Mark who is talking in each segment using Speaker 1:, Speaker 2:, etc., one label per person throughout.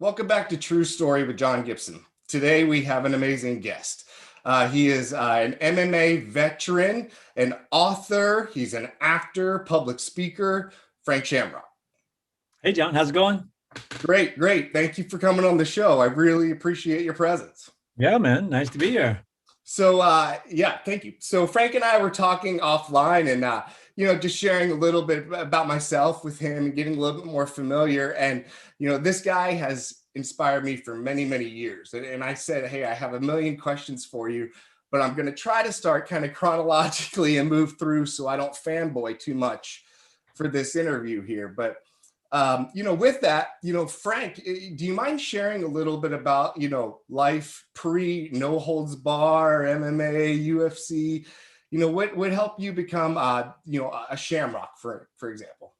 Speaker 1: Welcome back to True Story with John Gibson. Today we have an amazing guest. He is an MMA veteran, an author, he's an actor, public speaker, Frank Shamrock.
Speaker 2: Hey, John, how's it going?
Speaker 1: Great, great. Thank you for coming on the show. I really appreciate your presence.
Speaker 2: Yeah, man, nice to be here.
Speaker 1: So, yeah, thank you. So Frank and I were talking offline and, just sharing a little bit about myself with him and getting a little bit more familiar. And, this guy has inspired me for many, many years. And I said, hey, I have a million questions for you, but I'm going to try to start kind of chronologically and move through so I don't fanboy too much for this interview here. But with that, Frank, do you mind sharing a little bit about, life pre no holds bar, MMA, UFC, what would help you become, a Shamrock, for example?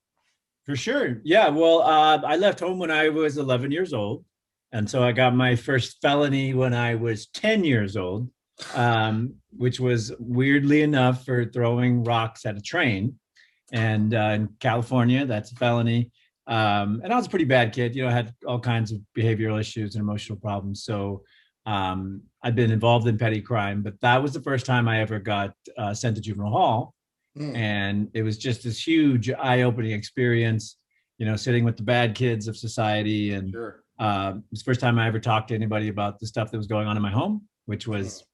Speaker 2: For sure. Yeah. Well, I left home when I was 11 years old. And so I got my first felony when I was 10 years old, which was weirdly enough for throwing rocks at a train. And in California, that's a felony. And I was a pretty bad kid, I had all kinds of behavioral issues and emotional problems. So I've been involved in petty crime, but that was the first time I ever got sent to juvenile hall. And it was just this huge eye-opening experience, sitting with the bad kids of society. And
Speaker 1: Sure.
Speaker 2: It was the first time I ever talked to anybody about the stuff that was going on in my home, which was,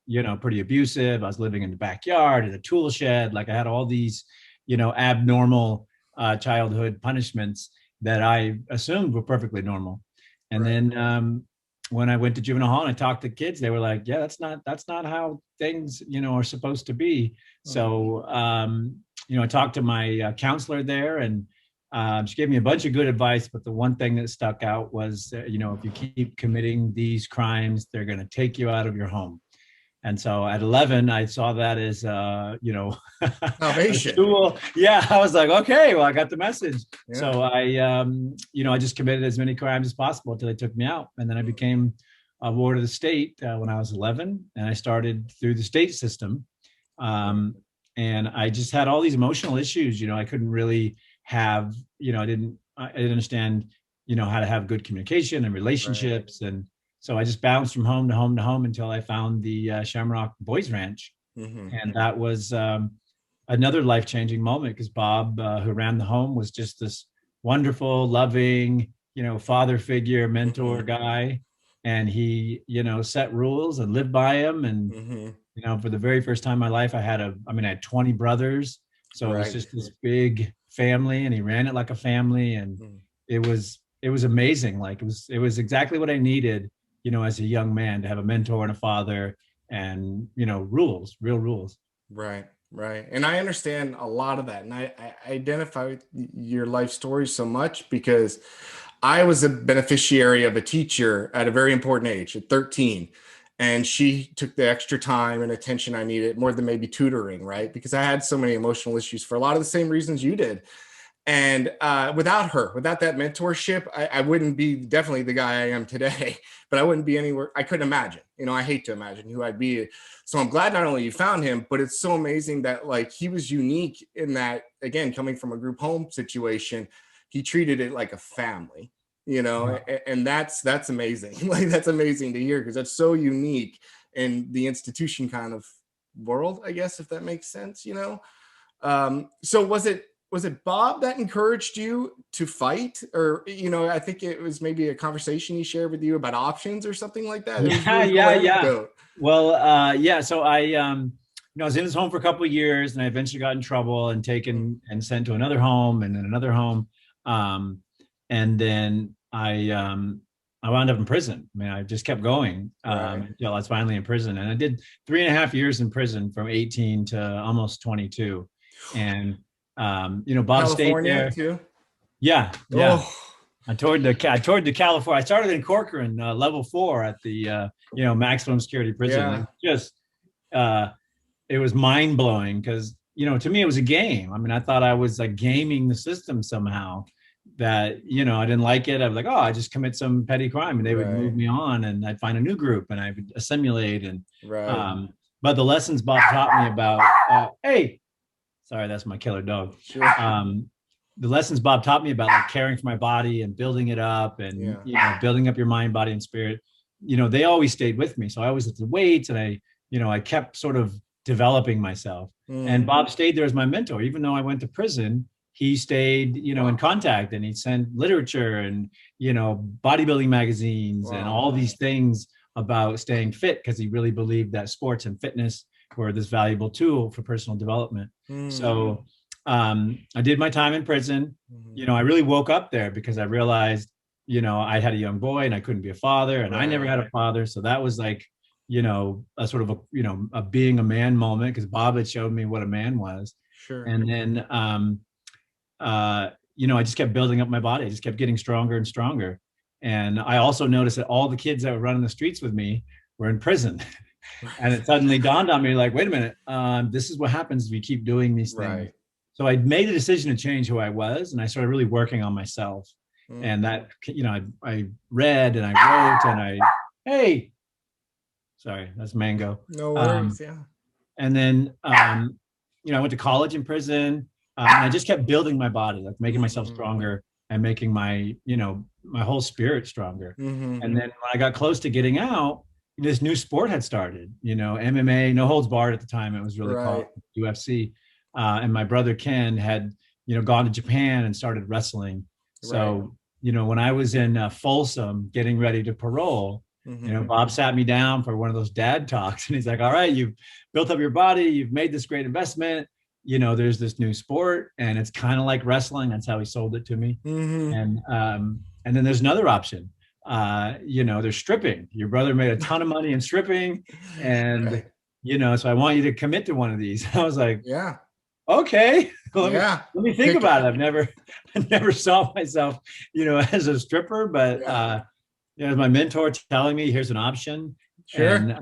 Speaker 2: pretty abusive. I was living in the backyard, in a tool shed. Like I had all these, abnormal childhood punishments that I assumed were perfectly normal. And then when I went to juvenile hall and I talked to kids, they were like, yeah, that's not how things, are supposed to be. So, I talked to my counselor there and she gave me a bunch of good advice. But the one thing that stuck out was, if you keep committing these crimes, they're going to take you out of your home. And so at 11, I saw that as,
Speaker 1: Salvation.
Speaker 2: Tool. Yeah, I was like, okay, well, I got the message.
Speaker 1: Yeah.
Speaker 2: So I just committed as many crimes as possible until they took me out. And then I became a ward of the state when I was 11, and I started through the state system. And I just had all these emotional issues. I couldn't really have, I didn't understand, how to have good communication and relationships. Right. And so I just bounced from home to home to home until I found the Shamrock Boys Ranch. And that was another life-changing moment because Bob, who ran the home, was just this wonderful, loving, father figure, mentor guy. And he, set rules and lived by them. And, for the very first time in my life, I had 20 brothers. So It was just this big family, and he ran it like a family. And it was amazing. Like it was exactly what I needed, as a young man, to have a mentor and a father and, real rules.
Speaker 1: Right. And I understand a lot of that. And I identify with your life story so much because I was a beneficiary of a teacher at a very important age, at 13. And she took the extra time and attention I needed, more than maybe tutoring, right? Because I had so many emotional issues for a lot of the same reasons you did. And without her, without that mentorship, I wouldn't be definitely the guy I am today, but I wouldn't be anywhere. I couldn't imagine, I hate to imagine who I'd be. So I'm glad not only you found him, but it's so amazing that like he was unique in that, again, coming from a group home situation, he treated it like a family, and that's amazing. Like, that's amazing to hear because that's so unique in the institution kind of world, I guess, if that makes sense, So was it Bob that encouraged you to fight? Or, I think it was maybe a conversation he shared with you about options or something like that.
Speaker 2: Yeah. Well, so I was in this home for a couple of years, and I eventually got in trouble and taken and sent to another home and then another home. And then I wound up in prison. I just kept going until I was finally in prison. And I did 3.5 years in prison from 18 to almost 22. And Bob stayed there
Speaker 1: too.
Speaker 2: Yeah. I toured the California. I started in Corcoran, level 4 at the maximum security prison. Yeah. It was mind blowing because to me it was a game. I thought I was like gaming the system somehow. That I didn't like it. I was like, oh, I just commit some petty crime, and they would move me on, and I'd find a new group, and I would assimilate. And but the lessons Bob taught me about, hey. Sorry, that's my killer dog.
Speaker 1: Sure.
Speaker 2: the lessons Bob taught me about like caring for my body and building it up and, building up your mind, body, and spirit, they always stayed with me. So I always lifted weights and I kept sort of developing myself. And Bob stayed there as my mentor. Even though I went to prison, he stayed, in contact, and he'd send literature and, bodybuilding magazines and all these things about staying fit, because he really believed that sports and fitness were this valuable tool for personal development. So I did my time in prison. I really woke up there because I realized, I had a young boy and I couldn't be a father, and I never had a father. So that was like, a sort of a being a man moment, because Bob had showed me what a man was.
Speaker 1: Sure.
Speaker 2: And then, I just kept building up my body. I just kept getting stronger and stronger. And I also noticed that all the kids that were running the streets with me were in prison. And it suddenly dawned on me, like, wait a minute, this is what happens if you keep doing these things. Right. So I made the decision to change who I was, and I started really working on myself. And that, I read and I wrote and sorry, that's Mango.
Speaker 1: No worries,
Speaker 2: And then, I went to college in prison, and I just kept building my body, like making myself stronger and making my, my whole spirit stronger. And then when I got close to getting out, this new sport had started, MMA, no holds barred at the time. It was really called UFC. And my brother Ken had, gone to Japan and started wrestling. So, when I was in Folsom getting ready to parole, Bob sat me down for one of those dad talks, and he's like, all right, you've built up your body. You've made this great investment. There's this new sport, and it's kind of like wrestling. That's how he sold it to me. And then there's another option. There's stripping. Your brother made a ton of money in stripping, and so I want you to commit to one of these. I was like, okay, let me think about it. I never saw myself, as a stripper, but as my mentor telling me, here's an option.
Speaker 1: Sure.
Speaker 2: And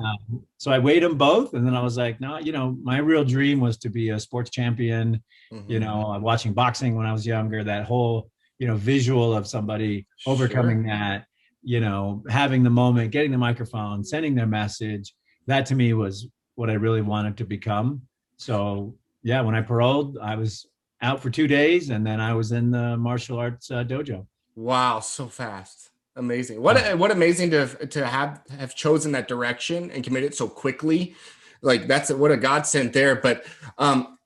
Speaker 2: so I weighed them both, and then I was like, no, my real dream was to be a sports champion. Watching boxing when I was younger, that whole visual of somebody overcoming that, having the moment, getting the microphone, sending their message, that to me was what I really wanted to become. So when I paroled, I was out for 2 days, and then I was in the martial arts dojo.
Speaker 1: Wow, so fast. Amazing. What amazing to have chosen that direction and committed so quickly. Like, that's what a godsend there. But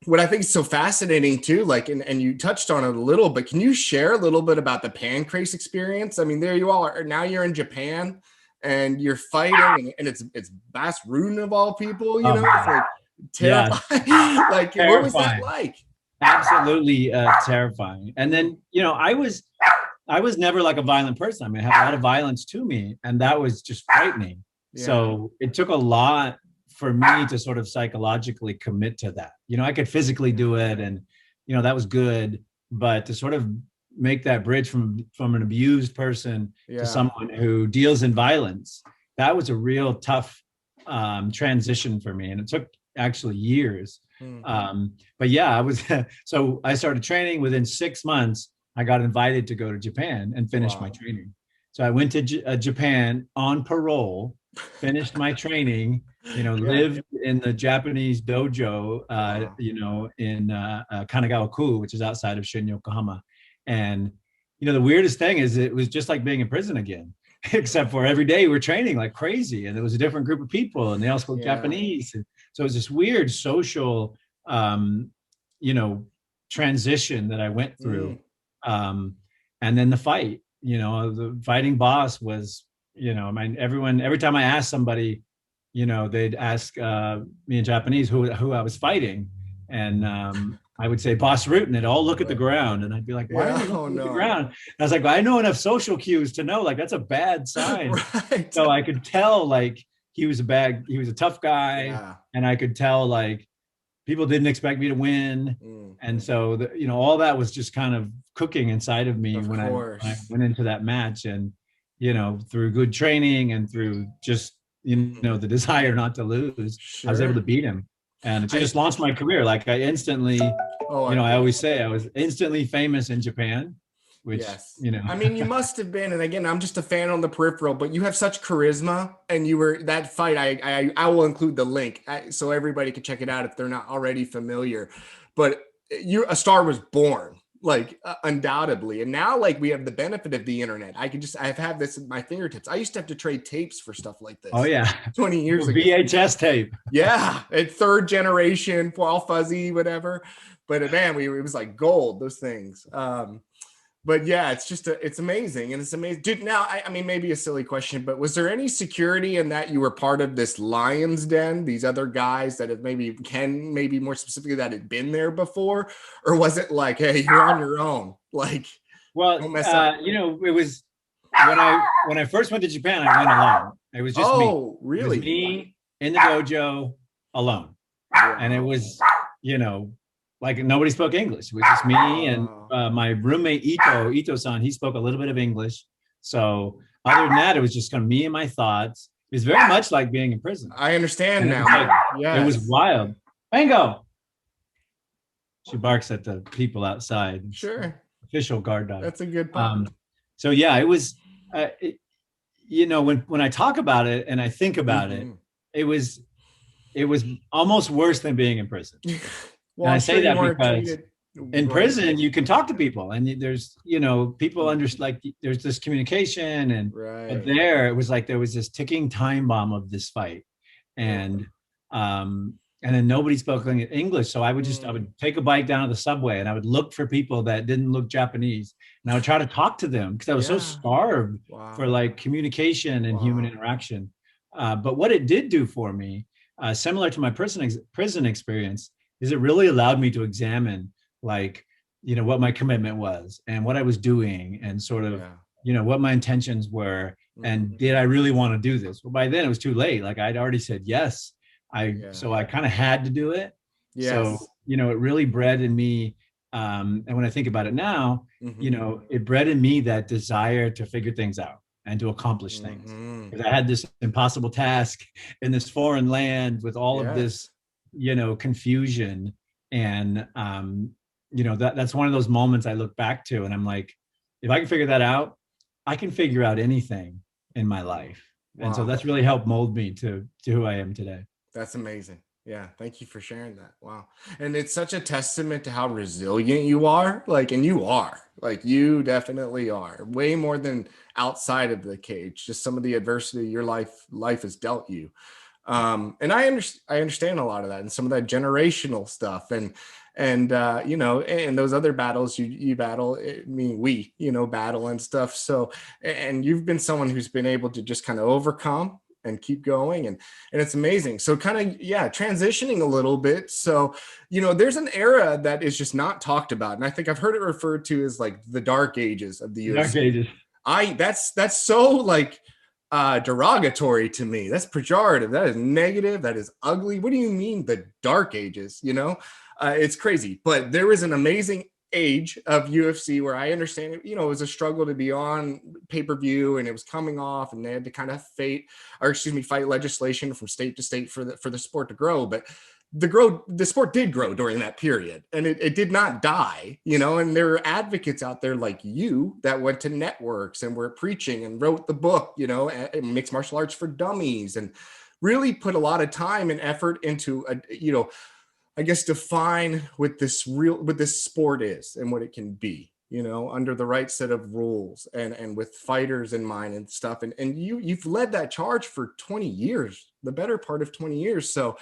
Speaker 1: what I think is so fascinating too, like, and you touched on it a little, but can you share a little bit about the pancrase experience? I mean, there you all are. Now you're in Japan and you're fighting, and it's Bas Rutten of all people, it's like terrifying. Like, terrifying. What was that like?
Speaker 2: Absolutely terrifying. And then, I was never like a violent person. I mean, I had a lot of violence to me, and that was just frightening. So it took a lot for me to sort of psychologically commit to that. I could physically do it, and, that was good, but to sort of make that bridge from an abused person to someone who deals in violence, that was a real tough transition for me. And it took actually years. But I was, so I started training. Within 6 months, I got invited to go to Japan and finish my training. So I went to Japan on parole, finished my training, lived in the Japanese dojo, in Kanagawa-ku, which is outside of Shin, Yokohama. And, the weirdest thing is it was just like being in prison again, except for every day we're training like crazy. And it was a different group of people, and they all spoke Japanese. And so it was this weird social, transition that I went through. And then the fight, the fighting boss was, every time I asked somebody, they'd ask me in Japanese who I was fighting. And I would say Bas Rutten, and all look at the ground. And I'd be like, why are you looking at the ground? And I was like, well, I know enough social cues to know, like, that's a bad sign. Right. So I could tell, like, he was a tough guy. And I could tell, like, people didn't expect me to win. And so, all that was just kind of cooking inside of me when I went into that match. And, through good training and through just, the desire not to lose, I was able to beat him. And it just launched my career. Like, I instantly, I always say I was instantly famous in Japan, which,
Speaker 1: I mean, you must have been. And again, I'm just a fan on the peripheral, but you have such charisma, and you were that fight. I will include the link so everybody can check it out if they're not already familiar. But a star was born. like undoubtedly. And now like we have the benefit of the internet. I've had this at my fingertips. I used to have to trade tapes for stuff like this.
Speaker 2: Oh yeah.
Speaker 1: 20 years ago.
Speaker 2: VHS tape.
Speaker 1: Yeah. It's third generation, all fuzzy, whatever. But man, it was like gold, those things. But yeah, it's amazing. And it's amazing. Dude, now, I mean, maybe a silly question, but was there any security in that you were part of this lion's den, these other guys that have maybe more specifically that had been there before? Or was it like, hey, you're on your own? Like,
Speaker 2: well, you know, it was when I first went to Japan, I went alone. It was just me.
Speaker 1: Oh, really?
Speaker 2: It was me in the dojo alone.
Speaker 1: Wow.
Speaker 2: And it was, you know, like nobody spoke English. It was just me and my roommate Ito-san. He spoke a little bit of English. So other than that, it was just kind of me and my thoughts. It was very much like being in prison.
Speaker 1: I understand now.
Speaker 2: It was wild. Mango. She barks at the people outside.
Speaker 1: Sure.
Speaker 2: Official guard dog.
Speaker 1: That's a good point.
Speaker 2: So yeah, it was. You know, when I talk about it and I think about it was almost worse than being in prison.
Speaker 1: Well,
Speaker 2: and I say that because in prison you can talk to people, and there's, you know, people like there's this communication, and but there it was like there was this ticking time bomb of this fight, and then nobody spoke English, so I would take a bike down to the subway and I would look for people that didn't look Japanese, and I would try to talk to them because I was so starved for like communication and human interaction. But what it did do for me, similar to my prison experience, is it really allowed me to examine, like, you know, what my commitment was and what I was doing, and sort of, you know, what my intentions were, and did I really want to do this? Well, by then it was too late. Like I'd already said yes. So I kind of had to do it. Yes. So, you know, it really bred in me. And when I think about it now, you know, it bred in me that desire to figure things out and to accomplish things. Because I had this impossible task in this foreign land with all of this, you know, confusion. And, you know, that's one of those moments I look back to and I'm like, if I can figure that out, I can figure out anything in my life. And so that's really helped mold me to who I am today.
Speaker 1: That's amazing. Yeah. Thank you for sharing that. Wow. And it's such a testament to how resilient you are. Like, and you definitely are, way more than outside of the cage, just some of the adversity your life has dealt you. And I understand a lot of that and some of that generational stuff and you know, and those other battles you battle, I mean, we, you know, battle and stuff. So, and you've been someone who's been able to just kind of overcome and keep going. And it's amazing. So kind of, transitioning a little bit. So, you know, there's an era that is just not talked about. And I think I've heard it referred to as like the dark ages of the UFC.
Speaker 2: Dark ages.
Speaker 1: That's so like derogatory to me. That's pejorative. That is negative. That is ugly. What do you mean the dark ages? You know, it's crazy, but there was an amazing age of UFC where I understand it, you know, it was a struggle to be on pay-per-view and it was coming off and they had to kind of fight legislation from state to state for the sport to grow. But the sport did grow during that period and it did not die, you know, and there are advocates out there like you that went to networks and were preaching and wrote the book, you know, Mixed Martial Arts for Dummies, and really put a lot of time and effort into, you know, I guess define what this sport is and what it can be, you know, under the right set of rules and with fighters in mind and stuff. And you've led that charge for 20 years, the better part of 20 years. So,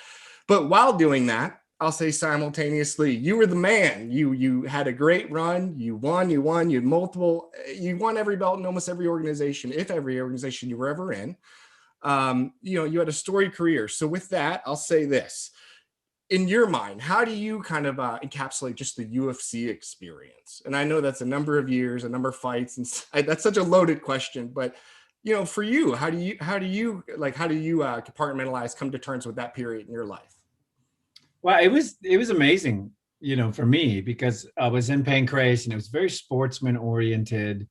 Speaker 1: but while doing that, I'll say simultaneously, you were the man. You had a great run. You won, you had multiple, you won every belt in almost every organization, if every organization you were ever in. You know, you had a storied career. So with that, I'll say this. In your mind, how do you kind of encapsulate just the UFC experience? And I know that's a number of years, a number of fights, and that's such a loaded question. But you know, for you, how do you compartmentalize, come to terms with that period in your life?
Speaker 2: Well, it was amazing, you know, for me, because I was in Pancrase and it was very sportsman oriented,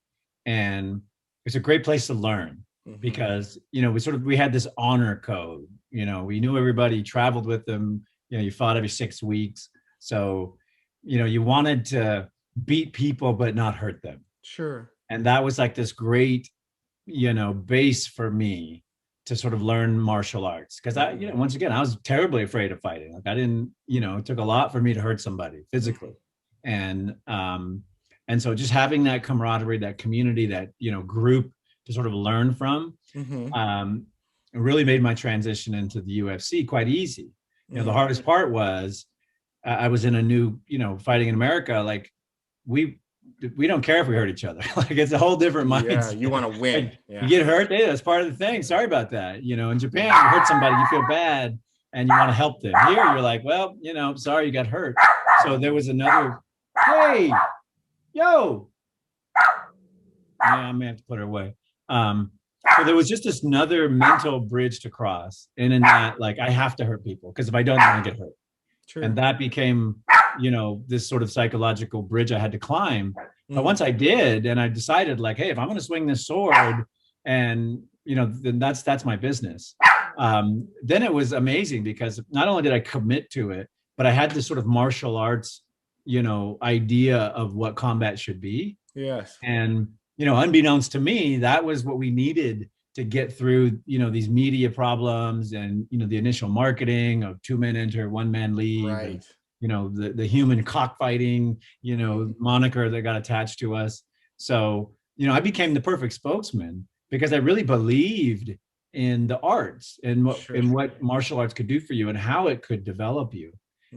Speaker 2: and it was a great place to learn because, you know, we had this honor code. You know, we knew everybody, traveled with them. You know, you fought every 6 weeks. So, you know, you wanted to beat people, but not hurt them.
Speaker 1: Sure.
Speaker 2: And that was like this great, you know, base for me to sort of learn martial arts. Cause I, you know, once again, I was terribly afraid of fighting. Like I didn't, you know, it took a lot for me to hurt somebody physically. And, And so just having that camaraderie, that community, that, group to sort of learn from, it really made my transition into the UFC quite easy. The hardest part was I was in a new, fighting in America. Like we don't care if we hurt each other. Like it's a whole different mindset.
Speaker 1: Yeah, you want to win.
Speaker 2: Like, you get hurt, hey, that's part of the thing. Sorry about that. In Japan, you hurt somebody, you feel bad and you want to help them. Here, you're like, well, sorry you got hurt. So there was another, hey, yo. Yeah, I may have to put her away. So there was just this another mental bridge to cross, and in that, like, I have to hurt people because if I don't, I'm gonna get hurt. True. And that became, this sort of psychological bridge I had to climb. But once I did, and I decided, like, hey, if I'm gonna swing this sword, and then that's my business. Then it was amazing because not only did I commit to it, but I had this sort of martial arts, idea of what combat should be.
Speaker 1: Yes.
Speaker 2: And unbeknownst to me, that was what we needed to get through, these media problems and, the initial marketing of 2 men enter, 1 man leave,
Speaker 1: right.
Speaker 2: And, the human cockfighting, moniker that got attached to us. So, I became the perfect spokesman because I really believed in the arts and what martial arts could do for you and how it could develop you.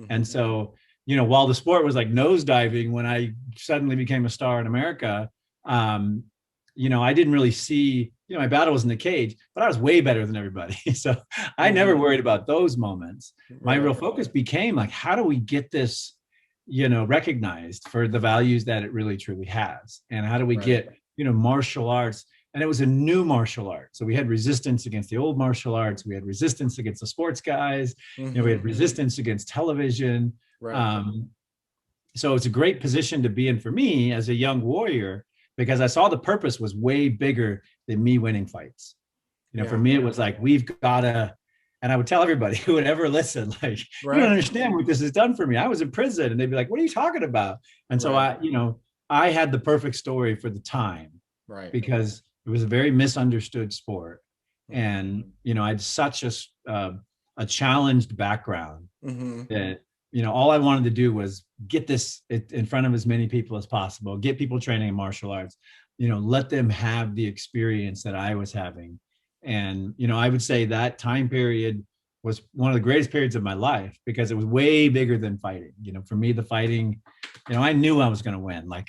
Speaker 2: And so, while the sport was like nosediving when I suddenly became a star in America, I didn't really see, my battle was in the cage, but I was way better than everybody. So I never worried about those moments. My real focus became like, how do we get this, recognized for the values that it really truly has? And how do we get, martial arts? And it was a new martial art. So we had resistance against the old martial arts. We had resistance against the sports guys. We had resistance against television. So it's a great position to be in for me as a young warrior, because I saw the purpose was way bigger than me winning fights. For me, it was like, we've got to, and I would tell everybody who would ever listen, like, you don't understand what this has done for me. I was in prison, and they'd be like, what are you talking about? And so I had the perfect story for the time, because it was a very misunderstood sport. And, I had such a challenged background that, all I wanted to do was get this in front of as many people as possible, get people training in martial arts, let them have the experience that I was having. And, I would say that time period was one of the greatest periods of my life because it was way bigger than fighting. For me, the fighting, I knew I was going to win. Like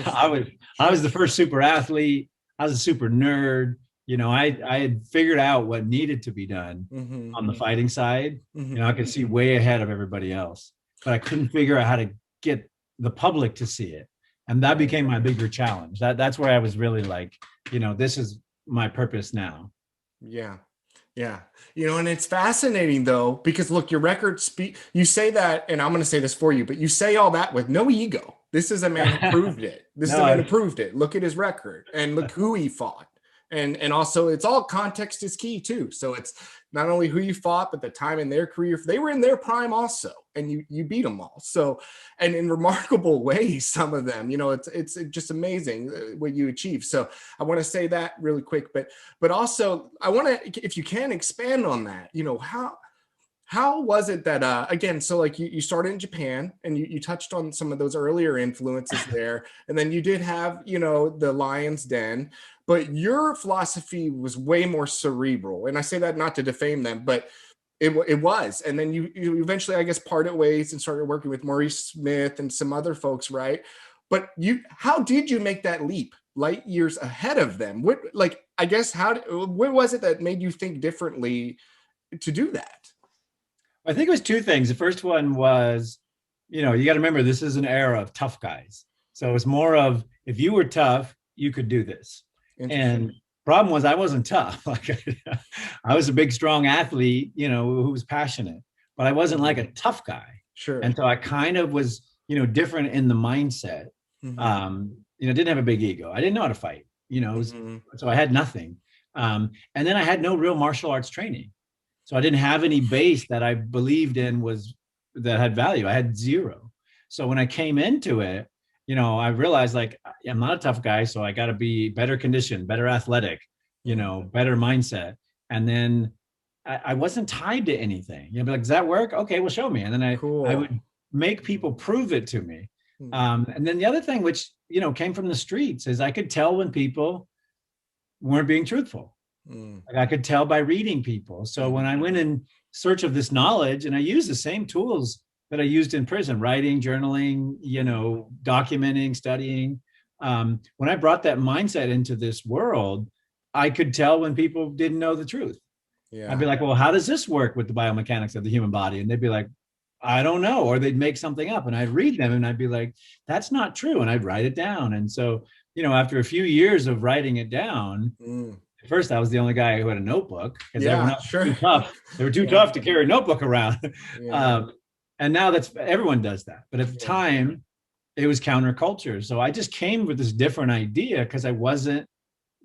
Speaker 2: I was the first super athlete. I was a super nerd. I had figured out what needed to be done on the fighting side. I could see way ahead of everybody else, but I couldn't figure out how to get the public to see it. And that became my bigger challenge. That's where I was really like, this is my purpose now.
Speaker 1: Yeah. Yeah. And it's fascinating though, because look, your record you say that, and I'm going to say this for you, but you say all that with no ego. This is a man who proved it. This is a man who proved it. Look at his record and look who he fought. And also it's all context is key too. So it's not only who you fought, but the time in their career. They were in their prime also, and you beat them all. So, and in remarkable ways, some of them, it's just amazing what you achieved. So I want to say that really quick, but also I want to, if you can expand on that, how was it that, again, so like you started in Japan and you touched on some of those earlier influences there, and then you did have, the Lion's Den, but your philosophy was way more cerebral. And I say that not to defame them, but it was. And then you eventually, I guess, parted ways and started working with Maurice Smith and some other folks, right? But how did you make that leap light years ahead of them? What was it that made you think differently to do that?
Speaker 2: I think it was two things. The first one was, you got to remember, this is an era of tough guys. So it's more of, if you were tough, you could do this. And problem was I wasn't tough. Like I was a big, strong athlete, who was passionate, but I wasn't like a tough guy.
Speaker 1: Sure.
Speaker 2: And so I kind of was, different in the mindset. Didn't have a big ego. I didn't know how to fight, so I had nothing. And then I had no real martial arts training. So I didn't have any base that I believed in that had value. I had zero. So when I came into it, I realized like, I'm not a tough guy, so I got to be better conditioned, better athletic, better mindset. And then I wasn't tied to anything. Be like, does that work? Okay, well, show me. And then I would make people prove it to me. And then the other thing, which, you know, came from the streets, is I could tell when people weren't being truthful. Like I could tell by reading people. So when I went in search of this knowledge, and I used the same tools that I used in prison, writing, journaling, you know, documenting, studying. When I brought that mindset into this world, I could tell when people didn't know the truth. Yeah. I'd be like, well, how does this work with the biomechanics of the human body? And they'd be like, I don't know. Or they'd make something up, and I'd read them and I'd be like, that's not true. And I'd write it down. And so, you know, after a few years of writing it down, at first I was the only guy who had a notebook, because everyone else was too tough. They were too tough to carry a notebook around. And now everyone does that. But at the time, it was counterculture. So I just came with this different idea because I wasn't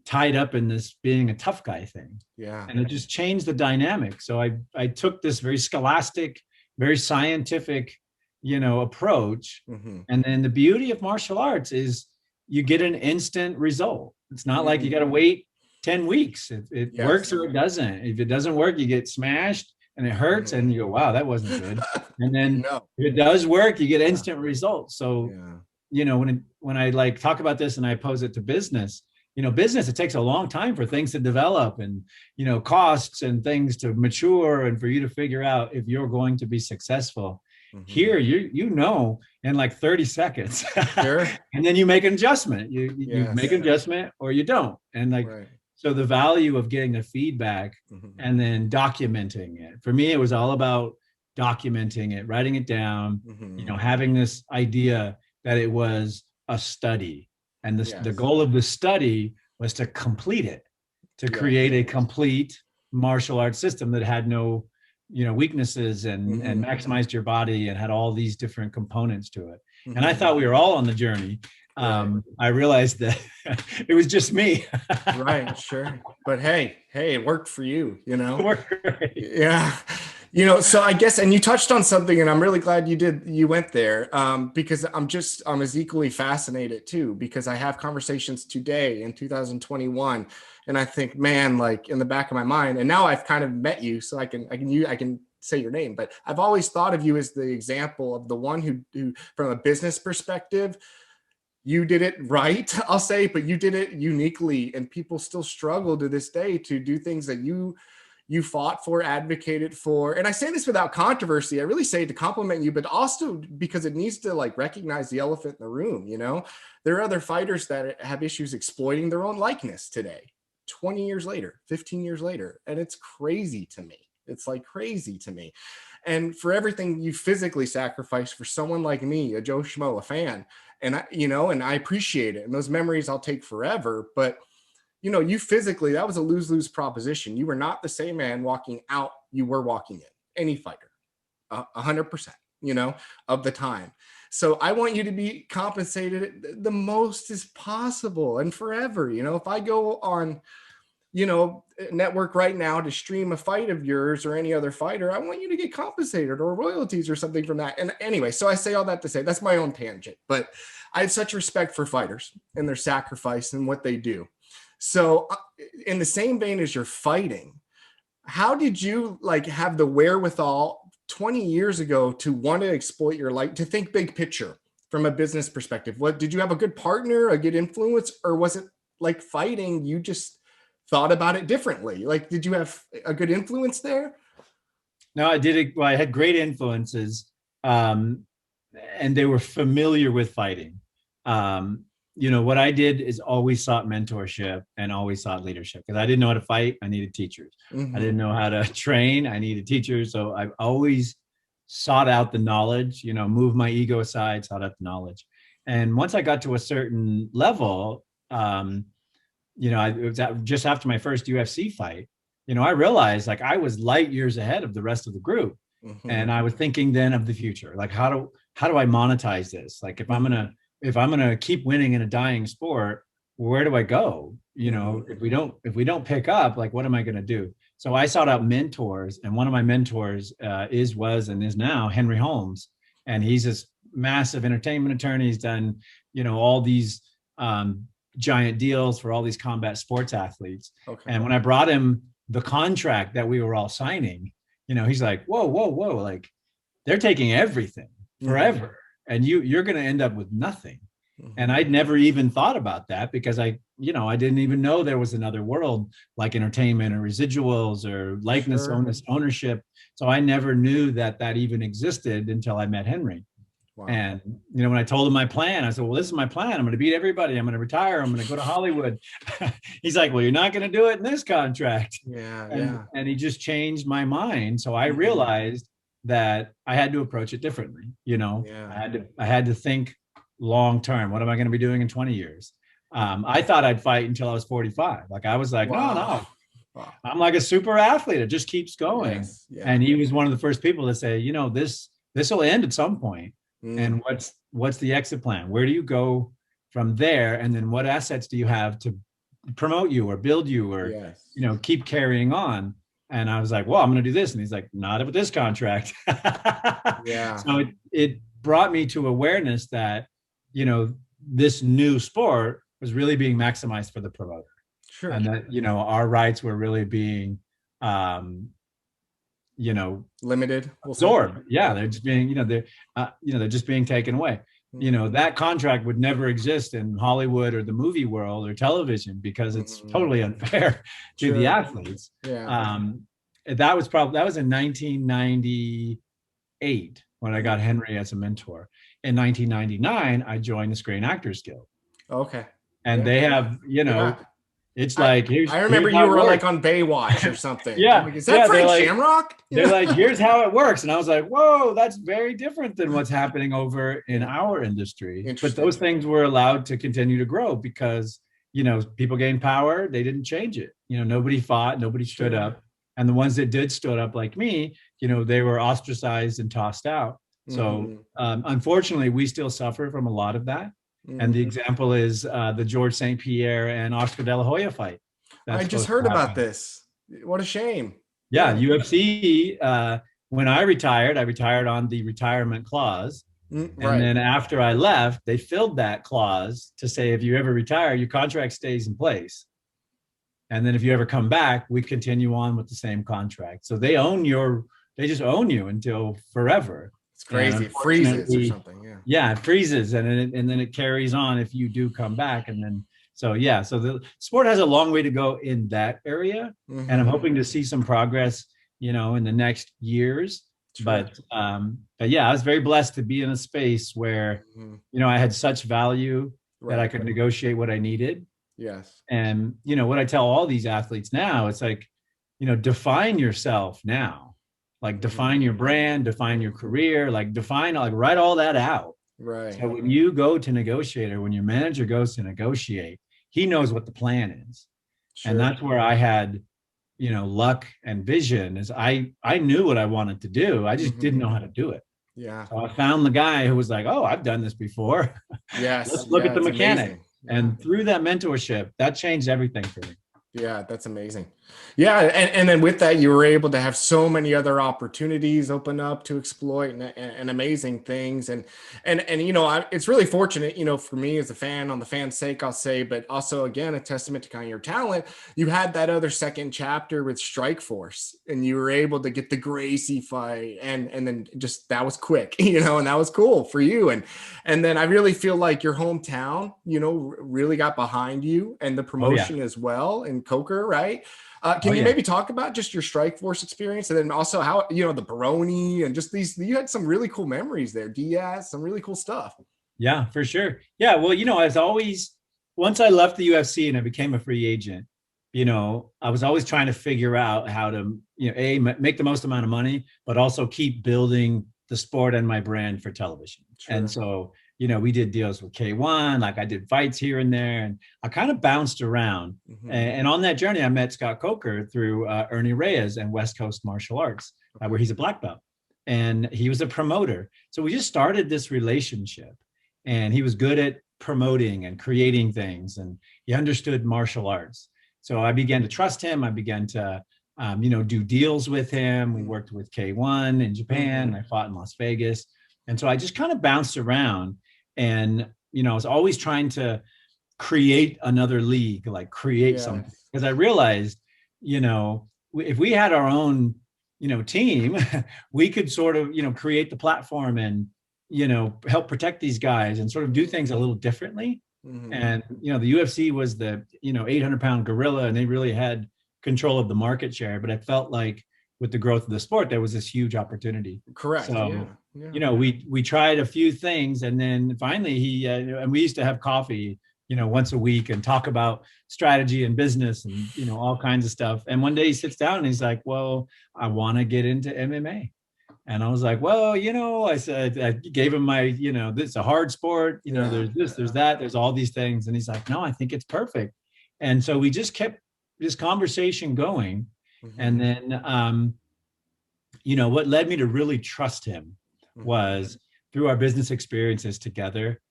Speaker 2: tied up in this being a tough guy thing. Yeah. And it just changed the dynamic. So I took this very scholastic, very scientific, you know, approach. And then the beauty of martial arts is you get an instant result. It's not like you got to wait 10 weeks. It works or it doesn't. If it doesn't work, you get smashed and it hurts and you go, wow, that wasn't good. And then if it does work, you get instant results. So, you know, when I like talk about this and I pose it to business, you know, business, it takes a long time for things to develop and, you know, costs and things to mature and for you to figure out if you're going to be successful. Here, you know, in like 30 seconds, and then you make an adjustment. You make an adjustment or you don't. And like, so the value of getting the feedback and then documenting it. For me, it was all about documenting it, writing it down, you know, having this idea that it was a study. And the goal of the study was to complete it, to create a complete martial arts system that had no, you know, weaknesses and maximized your body and had all these different components to it. And I thought we were all on the journey. I realized that it was just me.
Speaker 1: Right, sure. But hey, it worked for you, you know? It worked great. Yeah. You know, so I guess, and you touched on something, and I'm really glad you went there, because I'm as equally fascinated too, because I have conversations today in 2021, and I think, man, like in the back of my mind, and now I've kind of met you, so I can say your name, but I've always thought of you as the example of the one who from a business perspective, you did it right, I'll say, but you did it uniquely, and people still struggle to this day to do things that you fought for, advocated for. And I say this without controversy. I really say it to compliment you, but also because it needs to like recognize the elephant in the room. You know, there are other fighters that have issues exploiting their own likeness today, 20 years later, 15 years later. And it's crazy to me. It's like crazy to me. And for everything you physically sacrifice for someone like me, a Joe Schmo, a fan, and I appreciate it. And those memories I'll take forever, but you know, you physically, that was a lose-lose proposition. You were not the same man walking out you were walking in, any fighter, 100%, you know, of the time. So I want you to be compensated the most as possible and forever. You know, if I go on, you know, network right now to stream a fight of yours or any other fighter, I want you to get compensated or royalties or something from that. And anyway, so I say all that to say, that's my own tangent, but I have such respect for fighters and their sacrifice and what they do. So in the same vein as you're fighting, how did you like have the wherewithal 20 years ago to want to exploit your life, to think big picture from a business perspective? What did you have a good partner, a good influence, or was it like fighting, you just thought about it differently? Like, did you have a good influence there?
Speaker 2: No, I did. Well, I had great influences, and they were familiar with fighting. You know, what I did is always sought mentorship and always sought leadership, because I didn't know how to fight. I needed teachers. I didn't know how to train. I needed teachers. So I've always sought out the knowledge, you know, move my ego aside, sought out the knowledge. And once I got to a certain level, you know, it was just after my first UFC fight, you know, I realized like I was light years ahead of the rest of the group. And I was thinking then of the future, like, how do I monetize this? Like, if I'm going to keep winning in a dying sport, where do I go? You know, if we don't pick up, like, what am I going to do? So I sought out mentors, and one of my mentors was and is now Henry Holmes. And he's this massive entertainment attorney. He's done, you know, all these giant deals for all these combat sports athletes. Okay. And when I brought him the contract that we were all signing, you know, he's like, whoa, like, they're taking everything forever. and you're going to end up with nothing. And I'd never even thought about that because I didn't even know there was another world like entertainment or residuals or likeness ownership. So I never knew that even existed until I met Henry. Wow. And, when I told him my plan, I said, well, this is my plan. I'm going to beat everybody. I'm going to retire. I'm going to go to Hollywood. He's like, well, you're not going to do it in this contract. And he just changed my mind. So I realized that I had to approach it differently. I had to think long term. What am I going to be doing in 20 years? I thought I'd fight until I was 45. Like I was like, no. Wow. I'm like a super athlete. It just keeps going. Yes. Yeah. And he was one of the first people to say, this will end at some point. And what's the exit plan? Where do you go from there? And then what assets do you have to promote you or build you or, keep carrying on? And I was like, well, I'm going to do this. And he's like, not with this contract. So it brought me to awareness that, this new sport was really being maximized for the promoter. Sure. And that, our rights were really being,
Speaker 1: limited,
Speaker 2: absorbed. Yeah. They're just being, they're just being taken away. That contract would never exist in Hollywood or the movie world or television because it's totally unfair to the athletes. Yeah. That was in 1998 when I got Henry as a mentor. In 1999, I joined the Screen Actors Guild.
Speaker 1: Okay.
Speaker 2: And they have, it's like,
Speaker 1: I remember you were like on Baywatch or something. Like, is that Frank Shamrock?
Speaker 2: They're like, here's how it works. And I was like, whoa, that's very different than what's happening over in our industry. But those things were allowed to continue to grow because, people gained power. They didn't change it. Nobody fought, nobody stood up. And the ones that did stood up like me, they were ostracized and tossed out. So unfortunately, we still suffer from a lot of that. And the example is the George St. Pierre and Oscar De La Hoya fight.
Speaker 1: I just heard about this. What a shame.
Speaker 2: Yeah, UFC, when I retired on the retirement clause. And then after I left, they filled that clause to say, if you ever retire, your contract stays in place. And then if you ever come back, we continue on with the same contract. So they just own you until forever.
Speaker 1: It's crazy. It freezes or something.
Speaker 2: Yeah, it freezes. And then it carries on if you do come back. And then, so the sport has a long way to go in that area. And I'm hoping to see some progress, in the next years. Sure. But yeah, I was very blessed to be in a space where, I had such value that I could negotiate what I needed.
Speaker 1: Yes.
Speaker 2: And, what I tell all these athletes now, it's like, define yourself now. Like define your brand, define your career, write all that out.
Speaker 1: Right.
Speaker 2: So when you go to negotiate or when your manager goes to negotiate, he knows what the plan is. Sure. And that's where I had, luck and vision is I knew what I wanted to do. I just didn't know how to do it.
Speaker 1: Yeah.
Speaker 2: So I found the guy who was like, oh, I've done this before.
Speaker 1: Yes.
Speaker 2: Let's look at the mechanic. And through that mentorship, that changed everything for me.
Speaker 1: Yeah, that's amazing. Yeah, and then with that, you were able to have so many other opportunities open up to exploit and amazing things. And it's really fortunate, for me as a fan, on the fan's sake, I'll say, but also again, a testament to kind of your talent. You had that other second chapter with Strikeforce, and you were able to get the Gracie fight, and then just that was quick, and that was cool for you. And then I really feel like your hometown, really got behind you and the promotion as well, and Coker, right? Can you maybe talk about just your Strikeforce experience, and then also how, the Baroni and just you had some really cool memories there, Diaz, some really cool stuff.
Speaker 2: Yeah, for sure. Yeah. Well, as always, once I left the UFC and I became a free agent, I was always trying to figure out how to, make the most amount of money, but also keep building the sport and my brand for television. Sure. And so, we did deals with K1, like I did fights here and there, and I kind of bounced around. And on that journey, I met Scott Coker through Ernie Reyes and West Coast Martial Arts, where he's a black belt, and he was a promoter. So we just started this relationship, and he was good at promoting and creating things, and he understood martial arts. So I began to trust him. I began to, do deals with him. We worked with K1 in Japan. I fought in Las Vegas. And so I just kind of bounced around, and, I was always trying to create another league, like create something, because I realized, if we had our own, team, we could sort of, create the platform and help protect these guys and sort of do things a little differently. And, the UFC was the, 800-pound gorilla, and they really had control of the market share. But I felt like with the growth of the sport, there was this huge opportunity.
Speaker 1: Correct.
Speaker 2: So, we tried a few things, and then finally and we used to have coffee, once a week and talk about strategy and business and, all kinds of stuff. And one day he sits down and he's like, well, I want to get into MMA. And I was like, well, I said, I gave him my, this is a hard sport, there's this, there's that, there's all these things. And he's like, no, I think it's perfect. And so we just kept this conversation going. And then, what led me to really trust him was through our business experiences together.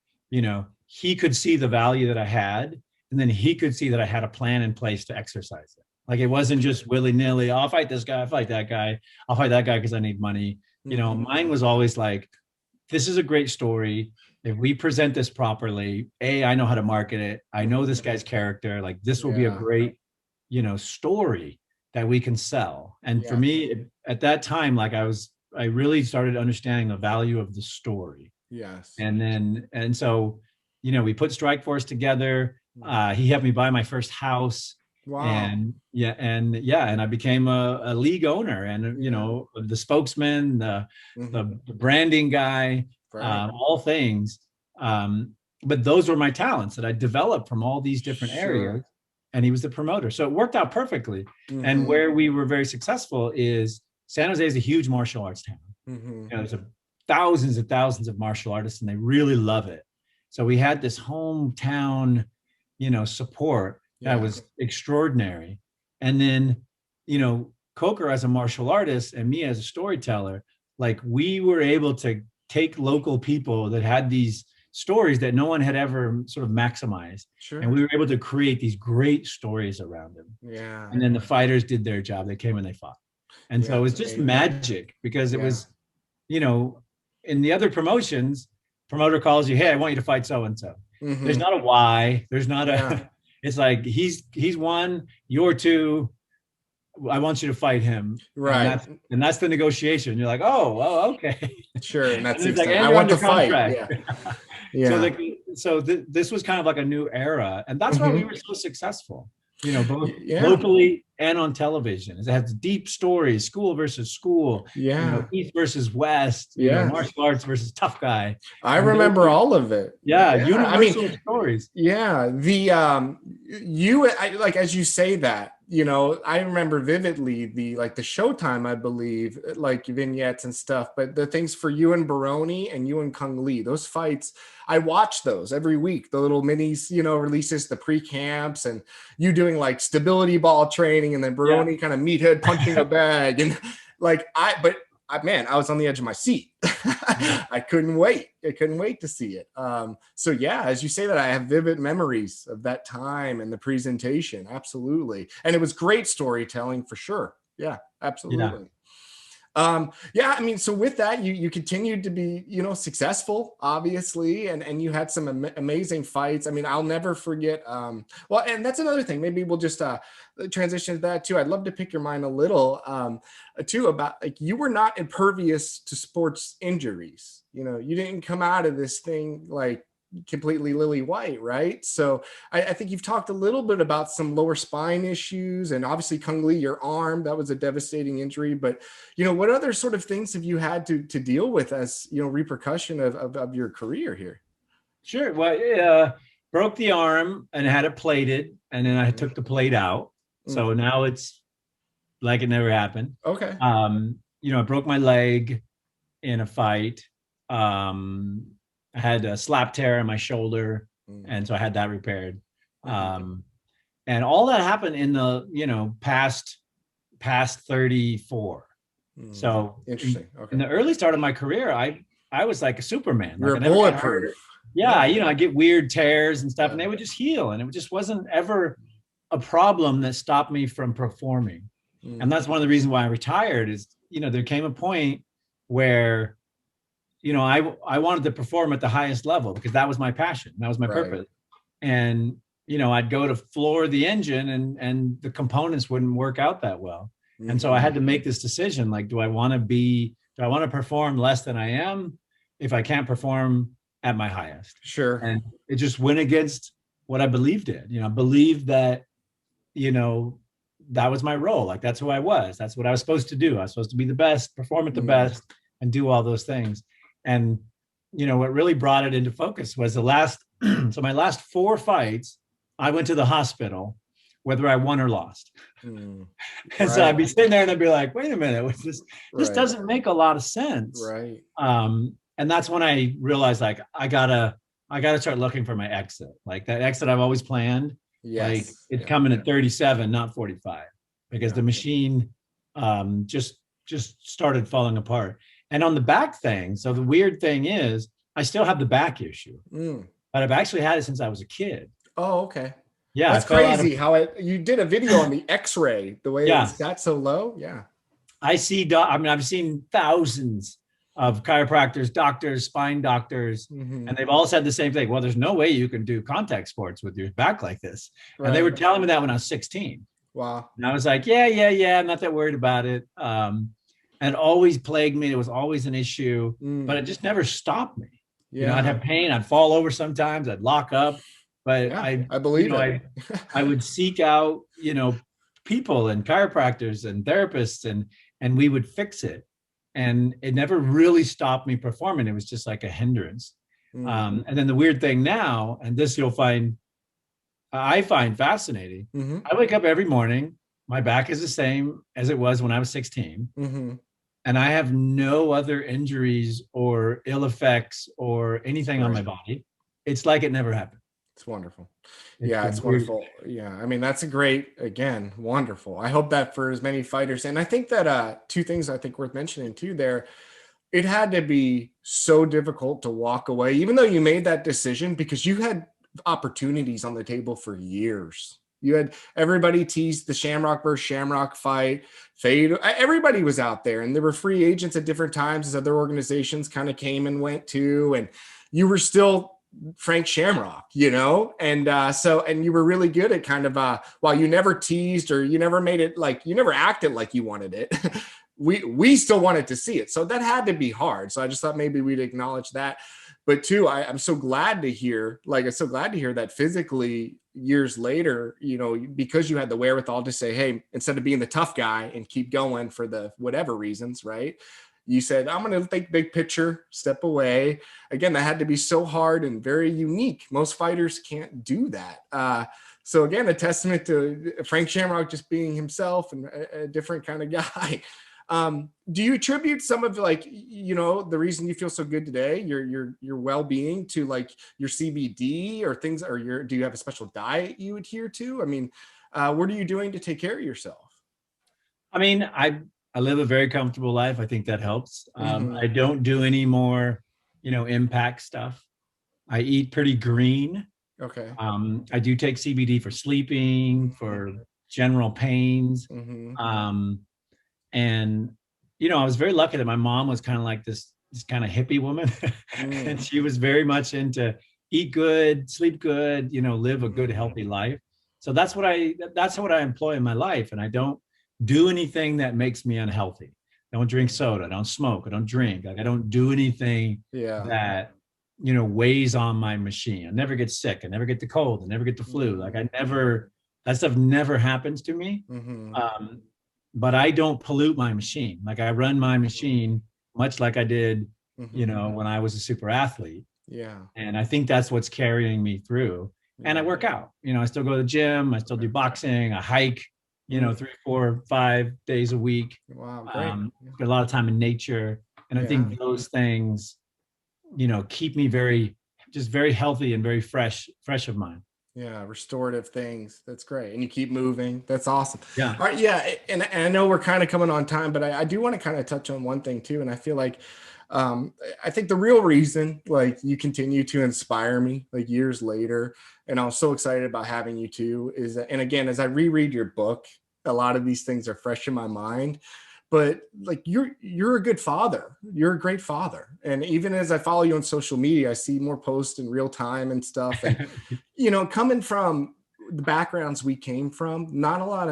Speaker 2: He could see the value that I had, and then he could see that I had a plan in place to exercise it. Like, it wasn't just willy-nilly, I'll fight this guy, I'll fight that guy, I'll fight that guy because I need money. Mine was always like, this is a great story. If we present this properly, I know how to market it. I know this guy's character. Like, this will be a great, story that we can sell. And for me, at that time, like, I really started understanding the value of the story.
Speaker 1: Yes.
Speaker 2: And so, we put Strikeforce together. He helped me buy my first house.
Speaker 1: Wow.
Speaker 2: And I became a league owner, and the spokesman, the branding guy, all things. But those were my talents that I developed from all these different areas. And he was the promoter, so it worked out perfectly. And where we were very successful is San Jose is a huge martial arts town. There's thousands and thousands of martial artists, and they really love it. So we had this hometown, support that was extraordinary. And then, Coker as a martial artist and me as a storyteller, like, we were able to take local people that had these stories that no one had ever sort of maximized. And we were able to create these great stories around them. And then the fighters did their job. They came and they fought. And so it was just magic, because it was, in the other promotions, promoter calls you, hey, I want you to fight so-and-so. There's not a why. There's not a, it's like, he's one, you're two, I want you to fight him.
Speaker 1: Right.
Speaker 2: And that's the negotiation. You're like, oh, okay.
Speaker 1: Sure. And that's
Speaker 2: like,
Speaker 1: I want to fight.
Speaker 2: So this was kind of like a new era. And that's why we were so successful, both locally and on television. It has deep stories, school versus school, East versus West, martial arts versus tough guy.
Speaker 1: I remember all of it.
Speaker 2: Universal stories.
Speaker 1: Like, as you say that, I remember vividly the Showtime, I believe, like, vignettes and stuff, but the things for you and Baroni and you and Kung Lee, those fights, I watch those every week, the little minis, releases, the pre-camps, and you doing like stability ball training, and then Baroni kind of meathead punching a bag. And like, man, I was on the edge of my seat. I couldn't wait. To see it. So as you say that, I have vivid memories of that time and the presentation. Absolutely. And it was great storytelling for sure. Yeah, absolutely. So with that, you continued to be, successful, obviously, and you had some amazing fights. I mean, I'll never forget. And that's another thing. Maybe we'll just transition to that too. I'd love to pick your mind a little too about, like, you were not impervious to sports injuries. You didn't come out of this thing like completely lily white, right? So I think you've talked a little bit about some lower spine issues, and obviously Kung Lee, your arm, that was a devastating injury. But what other sort of things have you had to deal with as repercussion of your career here?
Speaker 2: Sure. Well, broke the arm and had it plated, and then I took the plate out. So now it's like it never happened.
Speaker 1: Okay.
Speaker 2: I broke my leg in a fight. I had a slap tear in my shoulder, and so I had that repaired. And all that happened in the, past 34. So
Speaker 1: interesting. Okay.
Speaker 2: In the early start of my career, I was like a Superman.
Speaker 1: You're bulletproof.
Speaker 2: I get weird tears and stuff, and they would just heal. And it just wasn't ever a problem that stopped me from performing. And that's one of the reasons why I retired is, there came a point where, I wanted to perform at the highest level because that was my passion. That was my purpose. And, I'd go to floor the engine and the components wouldn't work out that well. And so I had to make this decision. Like, do I want to perform less than I am? if I can't perform at my highest.
Speaker 1: Sure.
Speaker 2: And it just went against what I believed in. You know, I believed that, you know, that was my role. Like that's who I was. That's what I was supposed to do. I was supposed to be the best, perform at the best, and do all those things. And you know, what really brought it into focus was the last. So my last 4 fights, I went to the hospital, whether I won or lost. And so I'd be sitting there and I'd be like, wait a minute, this doesn't make a lot of sense.
Speaker 1: Right.
Speaker 2: And that's when I realized like I gotta start looking for my exit. Like that exit I've always planned.
Speaker 1: Yes.
Speaker 2: Like it's coming at 37, not 45, because the machine just started falling apart. And on the back thing, so the weird thing is I still have the back issue, but I've actually had it since I was a kid.
Speaker 1: Oh, okay.
Speaker 2: Yeah.
Speaker 1: That's crazy how you did a video on the x-ray, the way it's got so low. Yeah.
Speaker 2: I've seen thousands of chiropractors, doctors, spine doctors, and they've all said the same thing. Well, there's no way you can do contact sports with your back like this. Right. And they were telling me that when I was 16. Wow. And I was like, yeah, I'm not that worried about it. And it always plagued me. It was always an issue, but it just never stopped me. Yeah. You know, I'd have pain. I'd fall over sometimes. I'd lock up. But I believe it. I would seek out, you know, people and chiropractors and therapists, and we would fix it. And it never really stopped me performing. It was just like a hindrance. And then the weird thing now, and this I find fascinating. I wake up every morning. My back is the same as it was when I was 16. And I have no other injuries or ill effects or anything on my body. It's like it never happened.
Speaker 1: It's wonderful. It's wonderful. Yeah. I mean, that's wonderful. I hope that for as many fighters. And I think that 2 things I think worth mentioning too there, it had to be so difficult to walk away, even though you made that decision, because you had opportunities on the table for years. You had everybody teased the Shamrock versus Shamrock fight. Fade. Everybody was out there, and there were free agents at different times as other organizations kind of came and went too. And you were still FrankShamrock, you know? And and you were really good at kind of, while you never teased or you never made it like, you never acted like you wanted it. we still wanted to see it. So that had to be hard. So I just thought maybe we'd acknowledge that. But 2, I'm so glad to hear, that physically years later, you know, because you had the wherewithal to say, hey, instead of being the tough guy and keep going for the whatever reasons, right? You said, I'm going to think big picture, step away. Again, that had to be so hard and very unique. Most fighters can't do that. So again, a testament to FrankShamrock just being himself and a different kind of guy. Do you attribute some of like, you know, the reason you feel so good today, your well-being, to like your CBD or things, or do you have a special diet you adhere to? I mean, what are you doing to take care of yourself?
Speaker 2: I mean, I live a very comfortable life. I think that helps. I don't do any more, you know, impact stuff. I eat pretty green.
Speaker 1: Okay.
Speaker 2: I do take CBD for sleeping, for general pains. And, you know, I was very lucky that my mom was kind of like this kind of hippie woman. And she was very much into eat good, sleep good, you know, live a good, healthy life. So that's what I employ in my life. And I don't do anything that makes me unhealthy. I don't drink soda. I don't smoke. I don't drink. Like I don't do anything that, you know, weighs on my machine. I never get sick. I never get the cold. I never get the flu. Like that stuff never happens to me. But I don't pollute my machine. Like I run my machine much like I did, you know, when I was a super athlete. Yeah. And I think that's what's carrying me through. And I work out, you know, I still go to the gym. I still do boxing. I hike, you know, 3, 4, 5 days a week. Wow, great. Get a lot of time in nature. And I think those things, you know, keep me very healthy and very fresh of mind.
Speaker 1: Yeah, restorative things. That's great. And you keep moving. That's awesome.
Speaker 2: Yeah.
Speaker 1: All right, yeah. And I know we're kind of coming on time, but I do want to kind of touch on one thing too. And I feel like I think the real reason like you continue to inspire me like years later, and I was so excited about having you too, is that, and again, as I reread your book, a lot of these things are fresh in my mind. But like you're a good father. You're a great father. And even as I follow you on social media, I see more posts in real time and stuff. And you know, coming from the backgrounds we came from, not a lot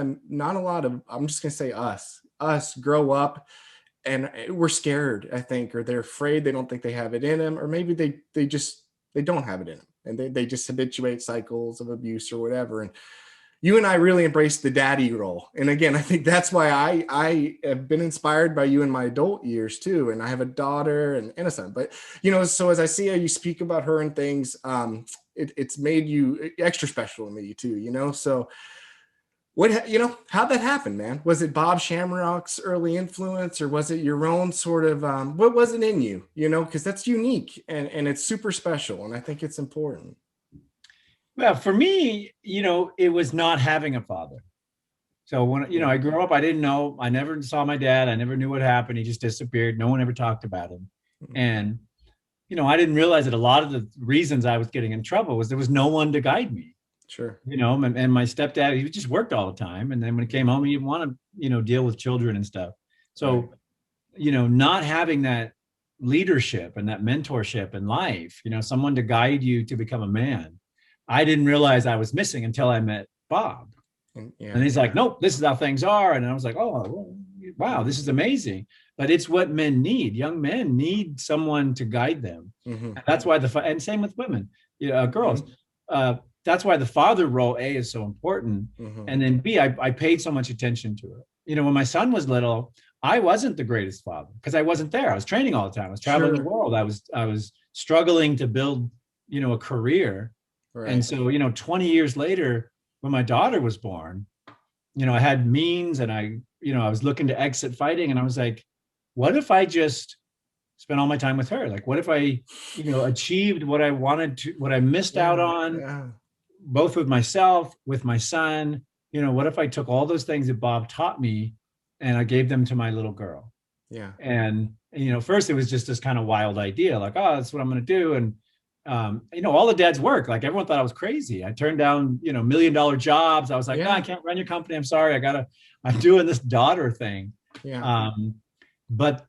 Speaker 1: of, I'm just gonna say us grow up and we're scared, I think, or they're afraid, they don't think they have it in them, or maybe they don't have it in them, and they just habituate cycles of abuse or whatever. And you and I really embrace the daddy role. And again, I think that's why I have been inspired by you in my adult years too. And I have a daughter and a son, but so as I see how you speak about her and things, it's made you extra special to me too, so how'd that happen, man? Was it Bob Shamrock's early influence, or was it your own sort of, what was it in you, because that's unique and it's super special. And I think it's important.
Speaker 2: Well, for me, it was not having a father. So when, I grew up, I didn't know, I never saw my dad. I never knew what happened. He just disappeared. No one ever talked about him. And, I didn't realize that a lot of the reasons I was getting in trouble was there was no one to guide me.
Speaker 1: Sure.
Speaker 2: And my stepdad, he just worked all the time. And then when he came home, he didn't want to, deal with children and stuff. So, not having that leadership and that mentorship in life, someone to guide you to become a man, I didn't realize I was missing until I met Bob. And he's like, nope, this is how things are. And I was like, oh, wow, this is amazing. But it's what men need. Young men need someone to guide them. And that's why and same with women, girls. That's why the father role, A, is so important. And then B, I paid so much attention to it. When my son was little, I wasn't the greatest father because I wasn't there. I was training all the time. I was traveling the world. I was struggling to build, a career. Right. And so, 20 years later, when my daughter was born, I had means and I was looking to exit fighting. And I was like, what if I just spent all my time with her? Like, what if I, achieved what I wanted to, what I missed out on, both with myself, with my son? What if I took all those things that Bob taught me and I gave them to my little girl? Yeah. And, first it was just this kind of wild idea, like, oh, that's what I'm going to do. And, all the dads work. Like everyone thought I was crazy. I turned down, $1 million jobs. I was like, no, I can't run your company. I'm sorry. I'm doing this daughter thing. Yeah. But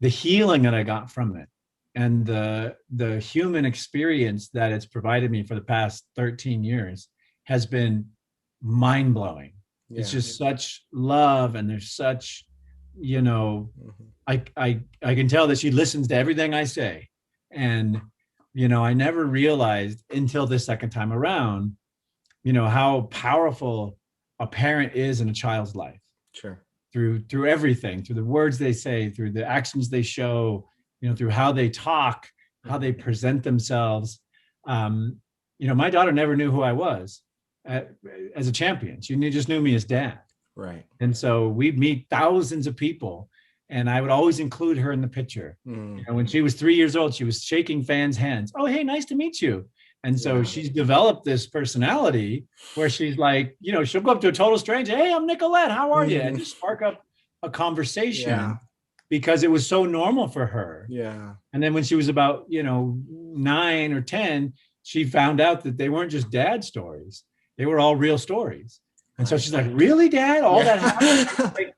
Speaker 2: the healing that I got from it and the human experience that it's provided me for the past 13 years has been mind blowing. Yeah. It's just such love. And there's such, I can tell that she listens to everything I say. And, I never realized until this second time around, how powerful a parent is in a child's life. Sure. Through everything, through the words they say, through the actions they show, through how they talk, how they present themselves. My daughter never knew who I was as a champion. She just knew me as dad. Right. And so we'd meet thousands of people. And I would always include her in the picture. And when she was 3 years old, she was shaking fans' hands. Oh, hey, nice to meet you. And so she's developed this personality where she's like, she'll go up to a total stranger. Hey, I'm Nicolette. How are you? And just spark up a conversation because it was so normal for her. Yeah. And then when she was about, 9 or 10, she found out that they weren't just dad stories. They were all real stories. And so she's like, really, Dad? All that happened? Like,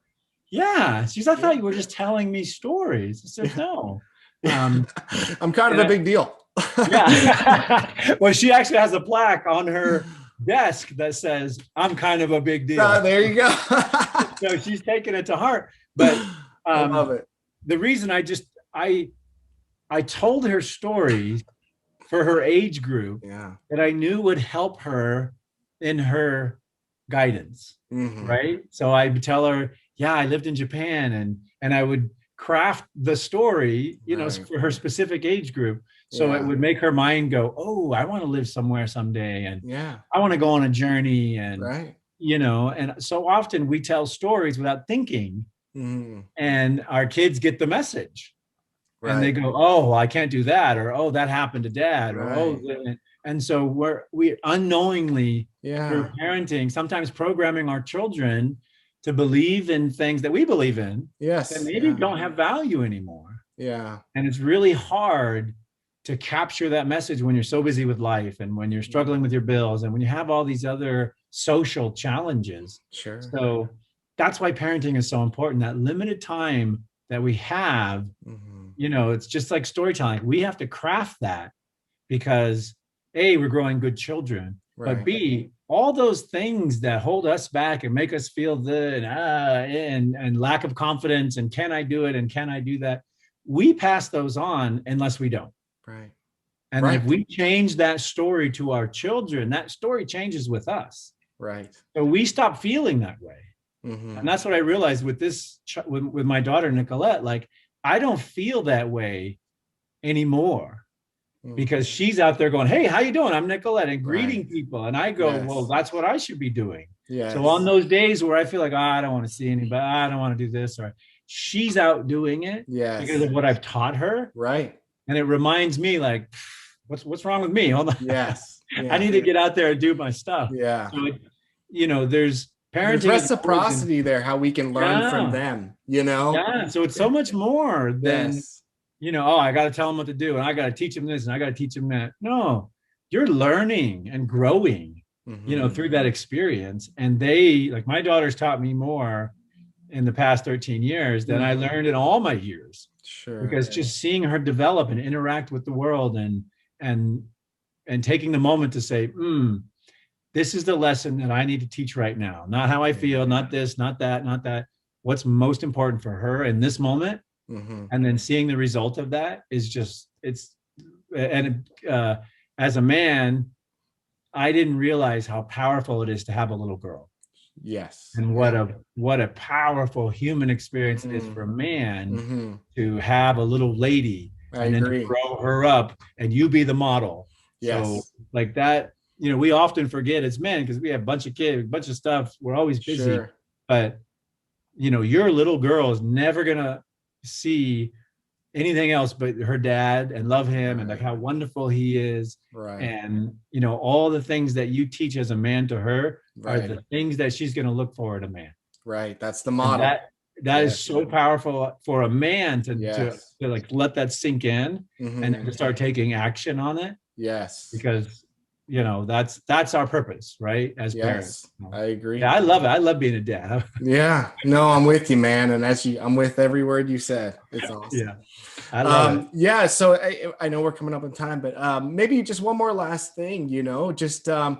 Speaker 2: yeah. She's, I thought you were just telling me stories. I said, no.
Speaker 1: I'm kind of a big deal.
Speaker 2: Yeah. Well, she actually has a plaque on her desk that says, I'm kind of a big deal.
Speaker 1: There you go.
Speaker 2: So she's taking it to heart. But
Speaker 1: I love it.
Speaker 2: The reason I told her stories for her age group that I knew would help her in her guidance. Right. So I would tell her, I lived in Japan, and I would craft the story, for her specific age group. So it would make her mind go, oh, I want to live somewhere someday. And I want to go on a journey. And, and so often we tell stories without thinking, and our kids get the message and they go, oh, I can't do that. Or, oh, that happened to Dad. Or, oh, and so we unknowingly through parenting, sometimes programming our children to believe in things that we believe in that maybe don't have value anymore. Yeah. And it's really hard to capture that message when you're so busy with life and when you're struggling with your bills and when you have all these other social challenges. Sure. So that's why parenting is so important. That limited time that we have, it's just like storytelling. We have to craft that because A, we're growing good children, but B, all those things that hold us back and make us feel good and lack of confidence and can I do it and can I do that, we pass those on unless we don't.
Speaker 1: Right.
Speaker 2: And if we change that story to our children, that story changes with us.
Speaker 1: Right.
Speaker 2: So we stop feeling that way. And that's what I realized with this, with my daughter, Nicolette, like, I don't feel that way anymore because she's out there going, hey, how you doing? I'm Nicolette, and greeting people. And I go, well, that's what I should be doing. So on those days where I feel like, oh, I don't want to see anybody, I don't want to do this, or she's out doing it because of what I've taught her.
Speaker 1: Right.
Speaker 2: And it reminds me, like, what's wrong with me? Hold on.
Speaker 1: Yes.
Speaker 2: I need to get out there and do my stuff.
Speaker 1: Yeah.
Speaker 2: So, you know, there's parenting.
Speaker 1: There's reciprocity there, how we can learn from them, you know?
Speaker 2: Yeah. So it's so much more than, you know, oh, I got to tell them what to do and I got to teach them this and I got to teach them that. No, you're learning and growing, you know, through that experience. And they, like, my daughter's taught me more in the past 13 years than I learned in all my years.
Speaker 1: Sure.
Speaker 2: Because just seeing her develop and interact with the world and taking the moment to say, this is the lesson that I need to teach right now. Not how I feel, not this, not that, not that. What's most important for her in this moment. And then seeing the result of that is just, as a man, I didn't realize how powerful it is to have a little girl.
Speaker 1: Yes.
Speaker 2: And what a powerful human experience it is for a man to have a little lady and then to grow her up and you be the model. So like that, you know, we often forget as men because we have a bunch of kids, a bunch of stuff. We're always busy, but you know, your little girl is never gonna see anything else but her dad and love him and like how wonderful he is. And you know, all the things that you teach as a man to her are the things that she's going to look for in a man.
Speaker 1: That's the model.
Speaker 2: That is so powerful for a man to like let that sink in and then to start taking action on it. Because you know, that's our purpose, right? As parents.
Speaker 1: I agree.
Speaker 2: Yeah, I love it. I love being a dad.
Speaker 1: No, I'm with you, man. And I'm with every word you said. It's awesome.
Speaker 2: I love it.
Speaker 1: So I know we're coming up on time, but maybe just one more last thing, you know, just do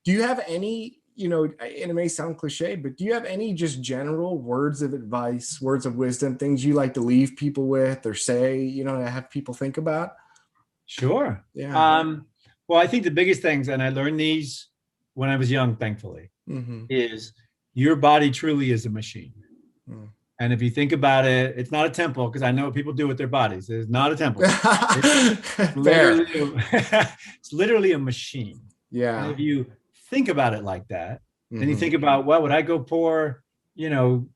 Speaker 1: you have any, you know, and it may sound cliche, but do you have any just general words of advice, words of wisdom, things you like to leave people with or say, you know, to have people think about?
Speaker 2: Sure. Well, I think the biggest things, and I learned these when I was young, thankfully, is your body truly is a machine. And if you think about it, it's not a temple, because I know what people do with their bodies. It's not a temple. It's literally a machine. And if you think about it like that, then you think about, well, would I go pour, you know,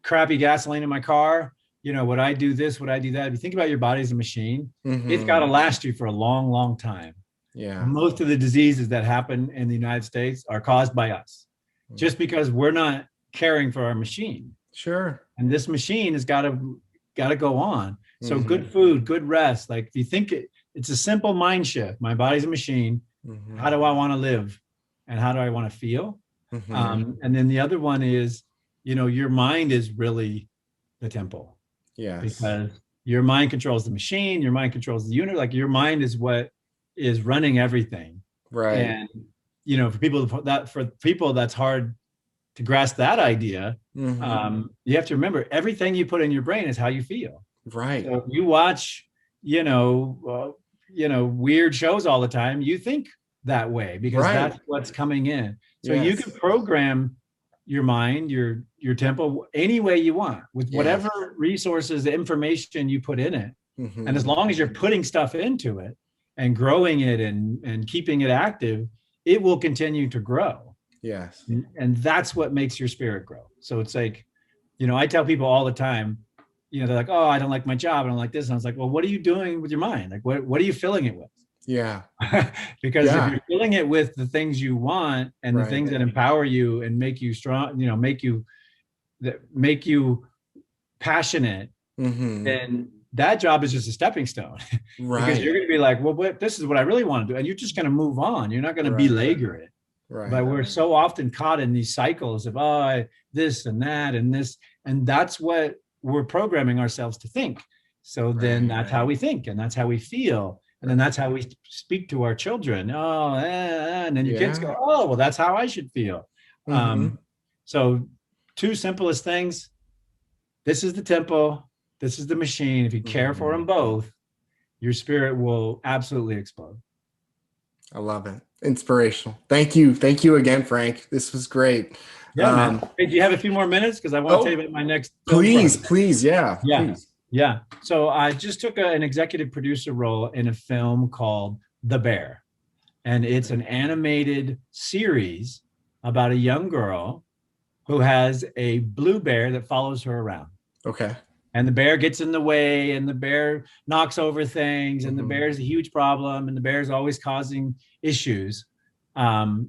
Speaker 2: crappy gasoline in my car? You know, would I do this? Would I do that? If you think about your body as a machine, it's got to last you for a long, long time. Most of the diseases that happen in the United States are caused by us, just because we're not caring for our machine. And this machine has got to go on. So good food, good rest. Like if you think it's a simple mind shift. My body's a machine. How do I want to live? And how do I want to feel? And then the other one is, you know, your mind is really the temple. Because your mind controls the machine. Your mind controls the unit. Like your mind is what is running everything. And, you know, for people that's hard to grasp that idea. You have to remember everything you put in your brain is how you feel. So if you watch, you know, weird shows all the time, you think that way because that's what's coming in. So you can program your mind, your tempo any way you want with whatever resources, information you put in it. And as long as you're putting stuff into it and growing it and keeping it active, it will continue to grow. And that's what makes your spirit grow. So it's like, you know, I tell people all the time, you know, they're like, oh, I don't like my job. I don't like this. And I was like, well, what are you doing with your mind? Like, what are you filling it with? Because if you're filling it with the things you want and the things that empower you and make you strong, you know, make you passionate, then that job is just a stepping stone. Because you're going to be like, well, this is what I really want to do. And you're just going to move on. You're not going to belabor it. But we're so often caught in these cycles of, this and that and this. And that's what we're programming ourselves to think. So then that's how we think and that's how we feel. And then that's how we speak to our children. Oh, and then your kids go, oh, well, that's how I should feel. So two simplest things. This is the tempo. This is the machine. If you care for them both, your spirit will absolutely explode.
Speaker 1: I love it. Inspirational. Thank you. Thank you again, Frank. This was great.
Speaker 2: Yeah, man. Hey, do you have a few more minutes? Because I want to tell you about my next film project.
Speaker 1: Please. Yeah. Please.
Speaker 2: Yeah. So I just took an executive producer role in a film called The Bear. And it's an animated series about a young girl who has a blue bear that follows her around.
Speaker 1: Okay.
Speaker 2: And the bear gets in the way, and the bear knocks over things, and the bear is a huge problem, and the bear is always causing issues. And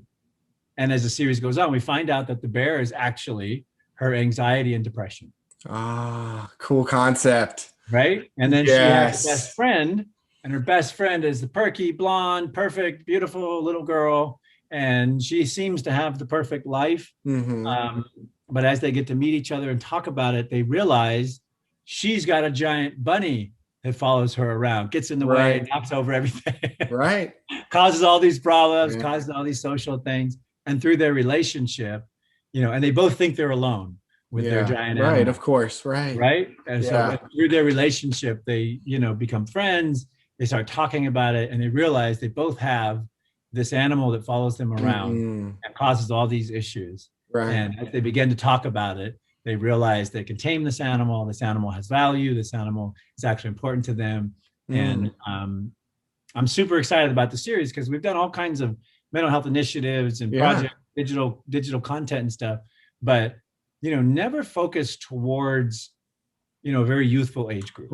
Speaker 2: as the series goes on, we find out that the bear is actually her anxiety and depression.
Speaker 1: Ah, cool concept.
Speaker 2: Right? And then she has a best friend, and her best friend is the perky, blonde, perfect, beautiful little girl. And she seems to have the perfect life. But as they get to meet each other and talk about it, they realize she's got a giant bunny that follows her around, gets in the way, knocks over everything. Causes all these problems, causes all these social things. And through their relationship, and they both think they're alone with their giant animal.
Speaker 1: Right, of course, right.
Speaker 2: And so through their relationship, they, become friends. They start talking about it, and they realize they both have this animal that follows them around and causes all these issues. And as they begin to talk about it, they realize they can tame this animal. This animal has value. This animal is actually important to them. And I'm super excited about the series because we've done all kinds of mental health initiatives and project digital content and stuff, but never focused towards a very youthful age group.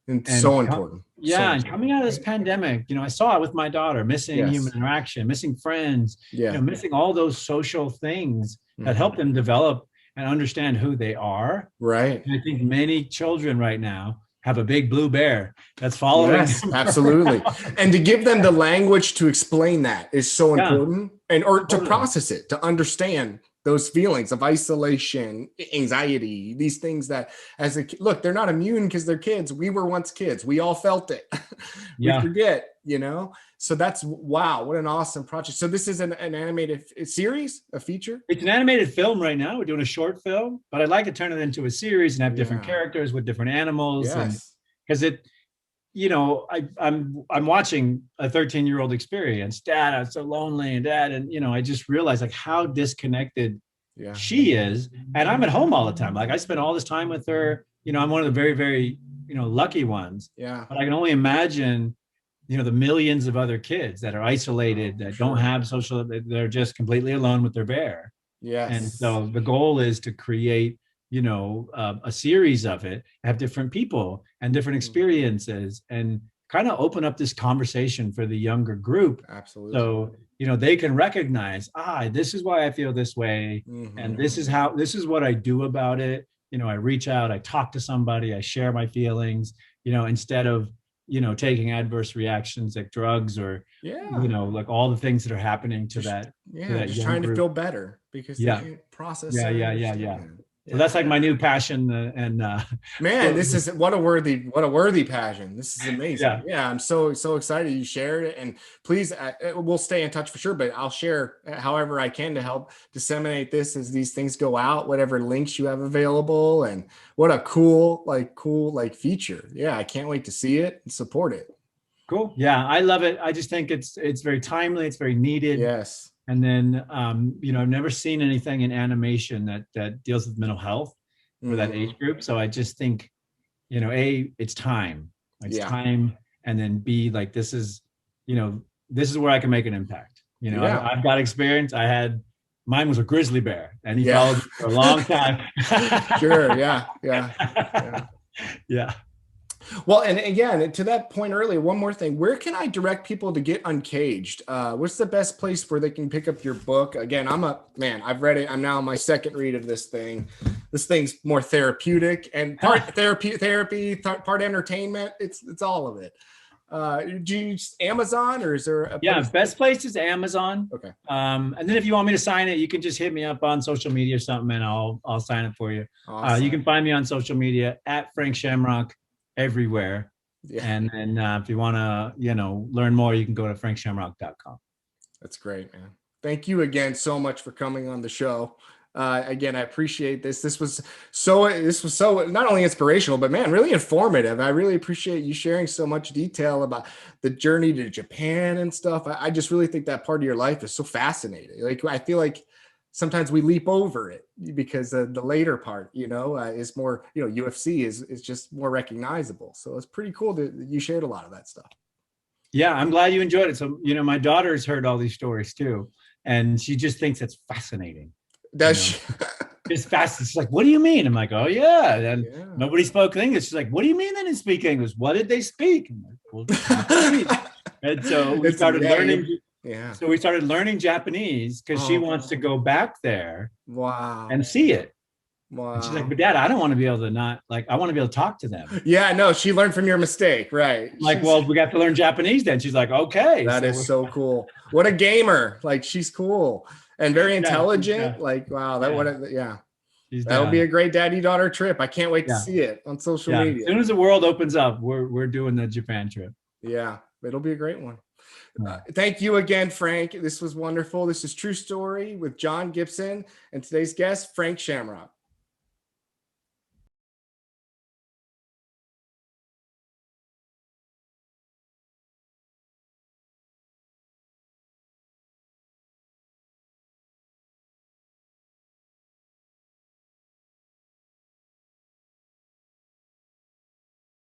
Speaker 1: And so important.
Speaker 2: And coming out of this pandemic, I saw it with my daughter, missing human interaction, missing friends, missing all those social things that help them develop and understand who they are. And I think many children right now have a big blue bear that's following them.
Speaker 1: Absolutely. And to give them the language to explain that is so important, or to process it, to understand those feelings of isolation, anxiety, these things that as a kid, look, they're not immune because they're kids. We were once kids. We all felt it. We forget, so that's, wow, what an awesome project. So this is an animated series, a feature? It's
Speaker 2: an animated film right now. We're doing a short film, but I'd like to turn it into a series and have different characters with different animals. Because I'm watching a 13-year-old experience. Dad, I'm so lonely, and Dad, and I just realized like how disconnected she is. And I'm at home all the time. Like I spend all this time with her. I'm one of the very, very, lucky ones. But I can only imagine, the millions of other kids that are isolated, that don't have social, they're just completely alone with their bear. And so the goal is to create a series of it, have different people and different experiences, and kind of open up this conversation for the younger group. So, they can recognize, this is why I feel this way. And this is what I do about it. I reach out, I talk to somebody, I share my feelings, instead of, taking adverse reactions like drugs or, like all the things that are happening to that.
Speaker 1: Just trying to feel better because they can't process.
Speaker 2: So that's like my new passion. And
Speaker 1: man, this is what a worthy passion. This is amazing. I'm so excited you shared it. And please, we'll stay in touch for sure, but I'll share however I can to help disseminate this as these things go out, whatever links you have available. And what a cool feature. I can't wait to see it and support it.
Speaker 2: Cool. I love it. I just think it's very timely. It's very needed. And then, I've never seen anything in animation that deals with mental health for that age group. So I just think, A, it's time. It's time. And then B, like, this is where I can make an impact. I've got experience. Mine was a grizzly bear, and he followed me for a long time.
Speaker 1: Well, and again, to that point earlier, one more thing. Where can I direct people to get Uncaged? What's the best place where they can pick up your book? Again, I've read it. I'm now on my second read of this thing. This thing's more therapeutic and part therapy, part entertainment. It's all of it. Do you use Amazon, or is there a place?
Speaker 2: Best place is Amazon.
Speaker 1: Okay.
Speaker 2: And then if you want me to sign it, you can just hit me up on social media or something, and I'll sign it for you.
Speaker 1: Awesome.
Speaker 2: You can find me on social media at FrankShamrock everywhere.
Speaker 1: Yeah.
Speaker 2: And then if you want to, learn more, you can go to FrankShamrock.com.
Speaker 1: That's great, man. Thank you again so much for coming on the show. Again, I appreciate this. This was so not only inspirational, but man, really informative. I really appreciate you sharing so much detail about the journey to Japan and stuff. I just really think that part of your life is so fascinating. Like, I feel like sometimes we leap over it because the later part, is more, UFC is just more recognizable. So it's pretty cool that you shared a lot of that stuff.
Speaker 2: Yeah, I'm glad you enjoyed it. So, my daughter's heard all these stories too, and she just thinks it's fascinating.
Speaker 1: That's
Speaker 2: It's fast. It's like, what do you mean? I'm like, oh yeah. And
Speaker 1: yeah.
Speaker 2: nobody spoke English. She's like, what do you mean they didn't speak English? What did they speak? I'm like, well, and so we started learning.
Speaker 1: Yeah.
Speaker 2: So we started learning Japanese because she wants to go back there.
Speaker 1: Wow.
Speaker 2: And see it.
Speaker 1: Wow.
Speaker 2: And she's like, but Dad, I don't want to be able to I want to be able to talk to them.
Speaker 1: Yeah, no, she learned from your mistake, right?
Speaker 2: Like, well, we got to learn Japanese then. She's like, okay.
Speaker 1: That is so cool. What a gamer. Like, she's cool and very intelligent. Like, wow, that'll be a great daddy-daughter trip. I can't wait to see it on social media.
Speaker 2: As soon as the world opens up, we're doing the Japan trip.
Speaker 1: Yeah, it'll be a great one. Thank you again, Frank. This was wonderful. This is True Story with John Gibson and today's guest, Frank Shamrock.